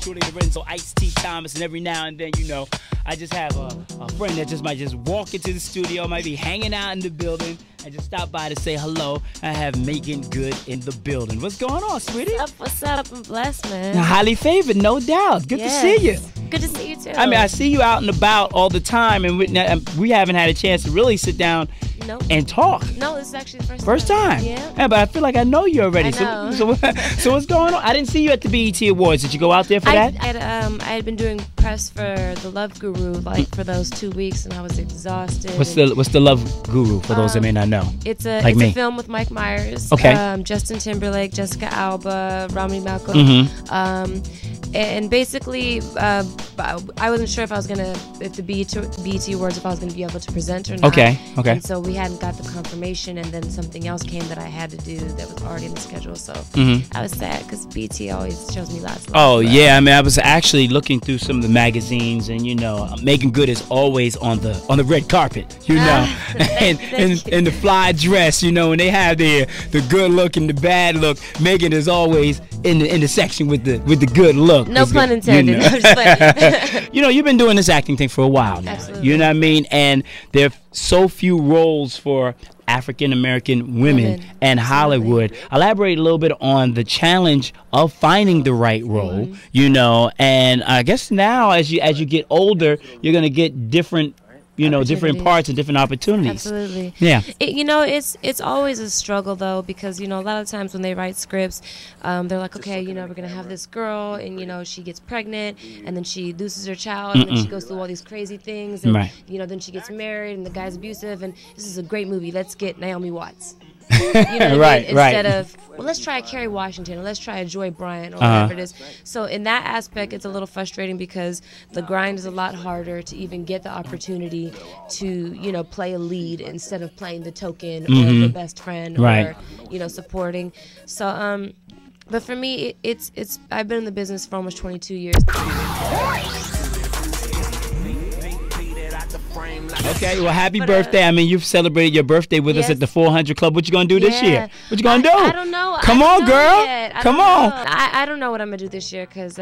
truly Lorenzo, Iced Tea Thomas, and every now and then, you know, I just have a friend that just might just walk into the studio, might be hanging out in the building, and just stop by to say hello. I have Meagan Good in the building. What's going on, sweetie? What's up? I'm blessed, man. Highly favored, no doubt. Good to see you. Good to see you too. I mean, I see you out and about all the time, and we haven't had a chance to really sit down and talk. No, this is actually the first time. Yeah, but I feel like I know you already. I know. So what's going on? I didn't see you at the BET Awards. Did you go out there for that? I had been doing press for the Love Guru for those 2 weeks, and I was exhausted. What's the Love Guru for those that may not know? It's a film with Mike Myers, Justin Timberlake, Jessica Alba, Romney Malcolm. And basically, I wasn't sure if the BET Awards, if I was gonna be able to present or not. Okay. And so we hadn't got the confirmation, and then something else came that I had to do that was already in the schedule. So I was sad because BET always shows me lots of love. Oh yeah, I mean, I was actually looking through some of the magazines, and you know, Meagan Good is always on the red carpet, you know, and in the fly dress, you know, and they have the good look and the bad look. Meagan is always in the section with the good look. No pun intended. You know. You know, you've been doing this acting thing for a while now. Absolutely. You know what I mean? And there are so few roles for African American women and Hollywood. Elaborate a little bit on the challenge of finding the right role. You know, and I guess now as you get older, you're gonna get different. You know, different parts and different opportunities. Absolutely. Yeah. You know, it's always a struggle though, because you know a lot of times when they write scripts, they're like, okay, you know, we're gonna have this girl, and you know she gets pregnant, and then she loses her child, and then she goes through all these crazy things, and you know then she gets married, and the guy's abusive, and this is a great movie. Let's get Naomi Watts. You know what I mean? Instead of, well, let's try a Kerry Washington, or let's try a Joy Bryant, or whatever it is. So in that aspect, it's a little frustrating because the grind is a lot harder to even get the opportunity to, you know, play a lead instead of playing the token or the best friend or, you know, supporting. So, but for me, it's I've been in the business for almost 22 years. Okay, well, happy birthday. I mean, you've celebrated your birthday with us at the 400 Club. What you gonna do this year? What you gonna do? I don't know. Come on, girl. Come on. I don't know what I'm gonna do this year because,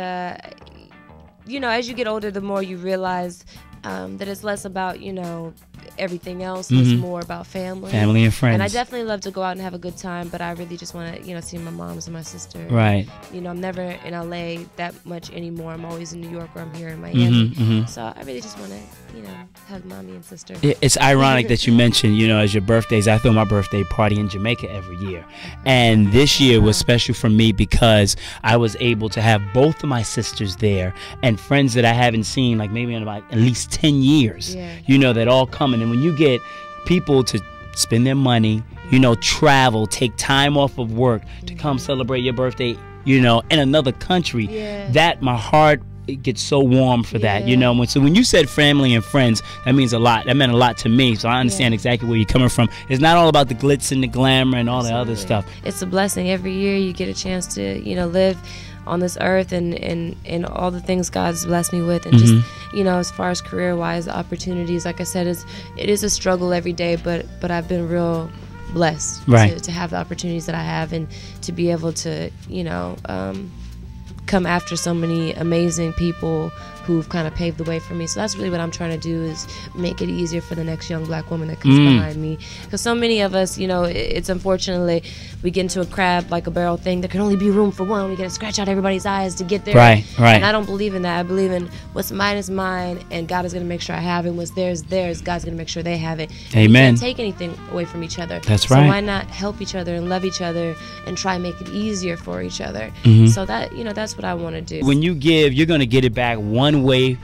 you know, as you get older, the more you realize that it's less about, you know, everything else. It's more about family and friends. And I definitely love to go out and have a good time, but I really just want to, you know, see my moms and my sister. Right. You know, I'm never in LA that much anymore. I'm always in New York, or I'm here in Miami. So I really just want to, you know, hug mommy and sister. It's ironic that you mentioned, you know, as your birthdays. I throw my birthday party in Jamaica every year, and this year was special for me because I was able to have both of my sisters there and friends that I haven't seen like maybe in about at least 10 years. You know, that all come. And when you get people to spend their money, you know, travel, take time off of work to come celebrate your birthday, you know, in another country, that my heart, it gets so warm for that, you know. So when you said family and friends, that means a lot. That meant a lot to me. So I understand exactly where you're coming from. It's not all about the glitz and the glamour and all the other stuff. It's a blessing. Every year you get a chance to, you know, live on this earth and all the things God's blessed me with, and just, you know, as far as career-wise, the opportunities, like I said, it is a struggle every day, but I've been real blessed to have the opportunities that I have, and to be able to, you know, come after so many amazing people who've kind of paved the way for me. So that's really what I'm trying to do, is make it easier for the next young black woman that comes behind me. Because so many of us, you know, it's unfortunately, we get into a crab like a barrel thing. There can only be room for one. We got to scratch out everybody's eyes to get there. And I don't believe in that. I believe in what's mine is mine, and God is going to make sure I have it. What's theirs is theirs. God's going to make sure they have it. Amen. We can't take anything away from each other. That's so why not help each other and love each other and try and make it easier for each other? So that, you know, that's what I want to do. When you give, you're going to get it back one way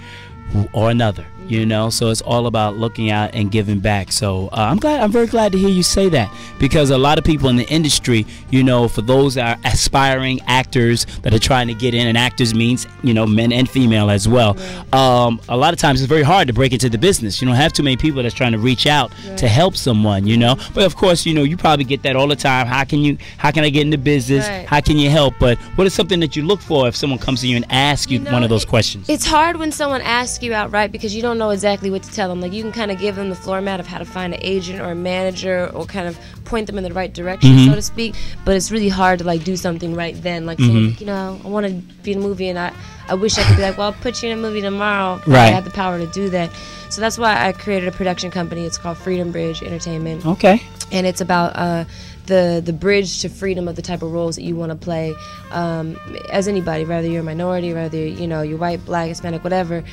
or another, you know. So it's all about looking out and giving back. So I'm very glad to hear you say that, because a lot of people in the industry, you know, for those that are aspiring actors that are trying to get in, and actors means, you know, men and female as well, a lot of times it's very hard to break into the business. You don't have too many people that's trying to reach out to help someone, you know. But of course, you know, you probably get that all the time. How can I get into business? How can you help? But what is something that you look for if someone comes to you and asks you one of those questions? It's hard when someone asks you outright, because you don't know exactly what to tell them. Like, you can kind of give them the floor mat of how to find an agent or a manager, or kind of point them in the right direction, so to speak. But it's really hard to like do something right then. Like, saying, you know, I want to be in a movie, and I wish I could be like, well, I'll put you in a movie tomorrow. Right. I have the power to do that. So that's why I created a production company. It's called Freedom Bridge Entertainment. Okay. And it's about the bridge to freedom of the type of roles that you want to play as anybody, whether you're a minority, whether you're white, black, Hispanic, whatever.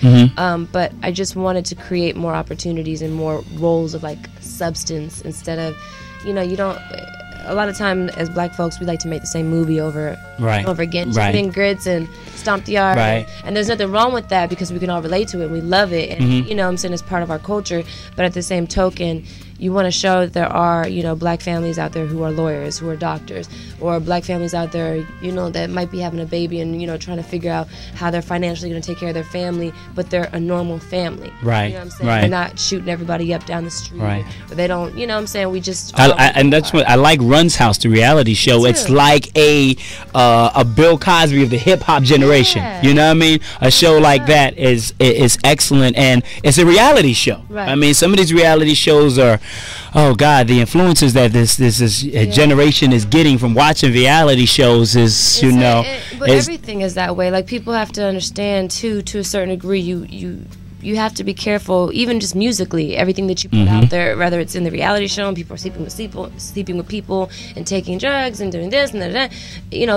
But I just wanted to create more opportunities and more roles of like substance, instead of, you don't. A lot of time as black folks, we like to make the same movie over and over again, chicken and grits and stomp the yard. And there's nothing wrong with that, because we can all relate to it and we love it, and I'm saying it's part of our culture. But at the same token, you want to show that there are, black families out there who are lawyers, who are doctors, or black families out there, that might be having a baby and, trying to figure out how they're financially going to take care of their family, but they're a normal family. You know what I'm saying? They're not shooting everybody up down the street. Or they don't, what I'm saying? We just... and that's what I like. Run's House, the reality show. It's like a Bill Cosby of the hip-hop generation. You know what I mean? A show like that is excellent, and it's a reality show. I mean, some of these reality shows are, oh God, the influences that this generation is getting from watching reality shows is, but everything is that way. Like, people have to understand too, to a certain degree, you have to be careful, even just musically, everything that you put out there, whether it's in the reality show and people are sleeping with people and taking drugs and doing this and that.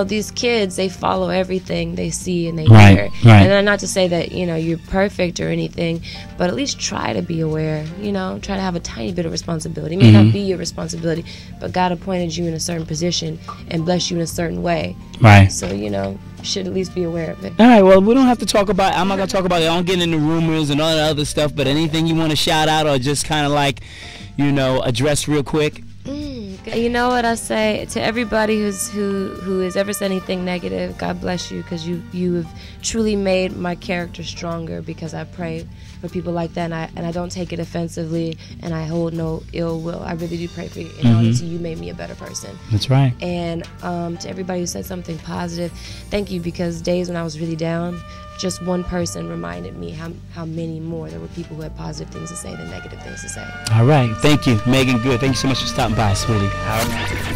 These kids, they follow everything they see and they hear. And not to say that, you're perfect or anything, but at least try to be aware, try to have a tiny bit of responsibility. It may not be your responsibility, but God appointed you in a certain position and blessed you in a certain way. So, should at least be aware of it. All right, well, we don't have to talk about, I'm not going to talk about it. I don't get into rumors and all that other stuff, but anything you want to shout out or just kind of like, address real quick? You know what I say to everybody who has ever said anything negative? God bless you, because you have truly made my character stronger, because I pray for people like that, and I don't take it offensively, and I hold no ill will. I really do pray for you. And honestly, you made me a better person. That's right. And to everybody who said something positive, thank you, because days when I was really down, just one person reminded me how many more there were people who had positive things to say than negative things to say. All right. Thank you, Meagan. Good. Thank you so much for stopping by, sweetie. All right.